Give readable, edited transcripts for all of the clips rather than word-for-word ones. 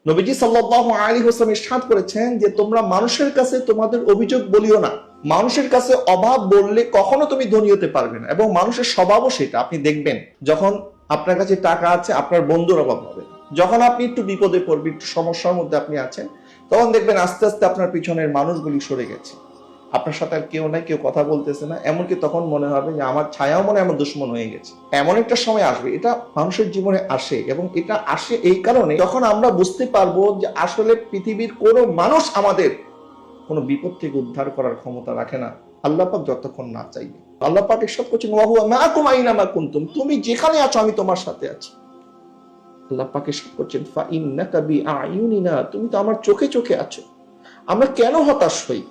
নবীজি সাল্লাল্লাহু আলাইহি ওয়াসাল্লাম ইরশাদ করেছেন যে তোমরা মানুষের কাছে তোমাদের অভিযোগ বলিও না। মানুষের কাছে অভাব বললে কখনো তুমি ধনী হতে পারবে না, এবং মানুষের স্বভাবও সেটা। আপনি দেখবেন যখন আপনার কাছে টাকা আছে আপনার বন্ধুর অভাব হবে, যখন আপনি একটু বিপদে পড়বেন, একটু সমস্যার মধ্যে আপনি আছেন, তখন দেখবেন আস্তে আস্তে আপনার পিছনের মানুষগুলি সরে গেছে, আপনার সাথে আর কেউ নাই, কেউ কথা বলতেছে না। এমনকি তখন মনে হবে যে আমার ছায়াও মনে আমার দুশ্মন হয়ে গেছে। এমন একটা সময় আসবে, এটা মানুষের জীবনে আসে, এবং এটা আসে এই কারণে যখন আমরা বুঝতে পারবো যে আসলে পৃথিবীর কোনো মানুষ আমাদের কোনো বিপদ থেকে উদ্ধার করার ক্ষমতা রাখে না আল্লাহ পাক যতক্ষণ না চাইবে। আল্লাহ পাক ইরশাদ করছেন ওয়া হুয়া মাআকুম আইনামা কুনতুম, তুমি যেখানে আছো আমি তোমার সাথে আছি। আল্লাহ পাক ইরশাদ করছেন ফা ইন্নাকা বিআইউনিনা, তুমি তো আমার চোখে চোখে আছো। আমরা কেন হতাশ হই?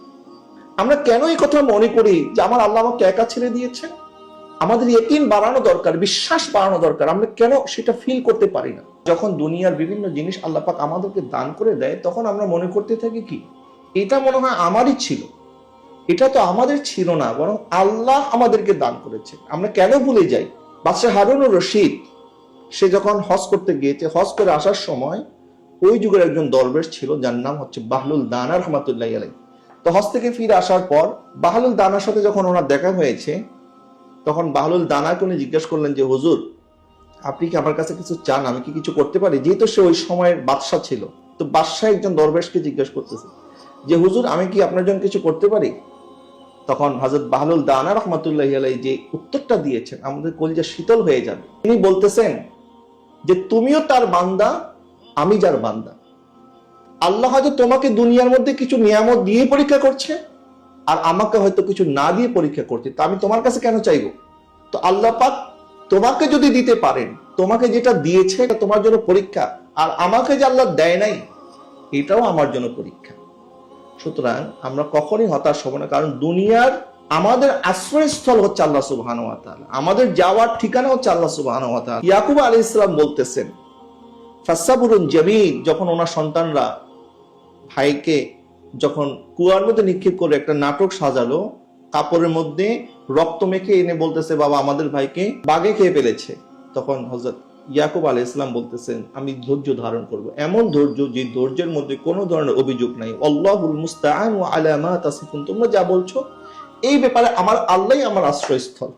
আমরা কেন এই কথা মনে করি যে আমার আল্লাহ আমাকে একা ছেড়ে দিয়েছে? আমাদের ইয়াকিন বাড়ানো দরকার, বিশ্বাস বাড়ানো দরকার। আমরা কেন সেটা ফিল করতে পারি না? যখন দুনিয়ার বিভিন্ন জিনিস আল্লাহ পাক আমাদেরকে দান করে দেয়, তখন আমরা মনে করতে থাকি কি এটা মনে হয় আমারই ছিল। এটা তো আমাদের ছিল না, বরং আল্লাহ আমাদেরকে দান করেছে। আমরা কেন ভুলে যাই? বাদশাহ হারুনুর রশিদ সে যখন হজ করতে গিয়েছে, হজ করে আসার সময় ওই যুগের একজন দরবেশ ছিল যার নাম হচ্ছে বাহলুল দানা রাহমাতুল্লাহি আলাইহি। তো হজ থেকে ফিরে আসার পর বাহলুল দানার সাথে যখন ওনার দেখা হয়েছে, তখন বাহলুল দানাকে উনি জিজ্ঞেস করলেন যে হুজুর, আপনি কি আমার কাছে কিছু চান? আমি কি কিছু করতে পারি? যেহেতু সে ওই সময়ের বাদশাহ ছিল, তো বাদশাহ একজন দরবেশকে জিজ্ঞেস করতেছে যে হুজুর, আমি কি আপনার জন্য কিছু করতে পারি? তখন হযরত বাহলুল দানা রাহমাতুল্লাহি আলাইহি যে উত্তরটা দিয়েছেন, আমাদের কলিজা শীতল হয়ে যাবে। তিনি বলতেছেন যে তুমিও তার বান্দা, আমি যার বান্দা। আল্লাহ হয়তো তোমাকে দুনিয়ার মধ্যে কিছু নিয়ামত দিয়ে পরীক্ষা করছে, আর আমাকে হয়তো কিছু না দিয়ে পরীক্ষা করছে। তা আমি তোমার কাছে কেন চাইবো? তো আল্লাহ পাক তোমাকে যদি দিতে পারেন, তোমাকে যেটা দিয়েছে এটা তোমার জন্য পরীক্ষা, আর আমাকে যে আল্লাহ দেয় নাই এটাও আমার জন্য পরীক্ষা। সুতরাং আমরা কখনই হতাশ হব না, কারণ দুনিয়ার আমাদের আশ্রয়স্থল হচ্ছে আল্লাহ সুবহানাহু ওয়া তাআলা, আমাদের যাওয়ার ঠিকানা হচ্ছে আল্লাহ সুবহানাহু ওয়া তাআলা। ইয়াকুব আলাইহিস সালাম বলতেছেন ফাসাবরুন জামিল, যখন ওনার সন্তানরা ভাইকে যখন কুয়ার মধ্যে নিক্ষেপ করে একটা নাটক সাজালো, কাপড়ের মধ্যে রক্ত মেখে এনে বলতেছে বাবা আমাদের ভাইকে বাঘে খেয়ে ফেলেছে, তখন হযরত ইয়াকুব আলাইহিস সালাম বলতেছেন আমি ধৈর্য ধারণ করব, এমন ধৈর্য যে ধৈর্যের মধ্যে কোনো ধরনের অভিযোগ নাই। আল্লাহুল মুস্তাআন ওয়া আলা মা তাসিফুন, তোমরা যা বলছো এই ব্যাপারে আমার আল্লাহই আমার আশ্রয়স্থল,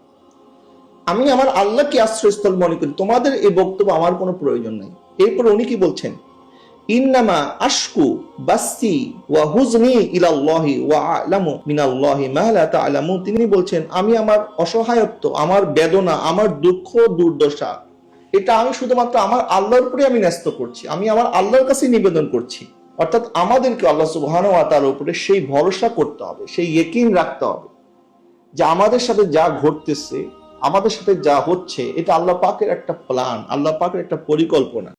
আমি আমার আল্লাহকে আশ্রয়স্থল মনে করি, তোমাদের এই বক্তব্য আমার কোনো প্রয়োজন নাই। এরপর উনি কি বলছেন? ইন্নামা আশকু বাসি ওয়া হুজনি ইলাল্লাহি ওয়া আ'লামু মিনাল্লাহি মা লা তা'লামুন, তিনি বলছেন আমি আমার অসহায়ত্ব, আমার বেদনা, আমার দুঃখ দুর্দশা এটা আমি শুধুমাত্র আমার আল্লাহর উপরে আমি ন্যস্ত করছি, আমি আমার আল্লাহর কাছে নিবেদন করছি। অর্থাৎ আমাদেরকে আল্লাহ সুবহানাহু ওয়া তাআলার উপরে সেই ভরসা করতে হবে, সেই ইয়াকিন রাখতে হবে যে আমাদের সাথে যা ঘটতেছে, আমাদের সাথে যা হচ্ছে এটা আল্লাহ পাকের একটা প্ল্যান, আল্লাহ পাকের একটা পরিকল্পনা।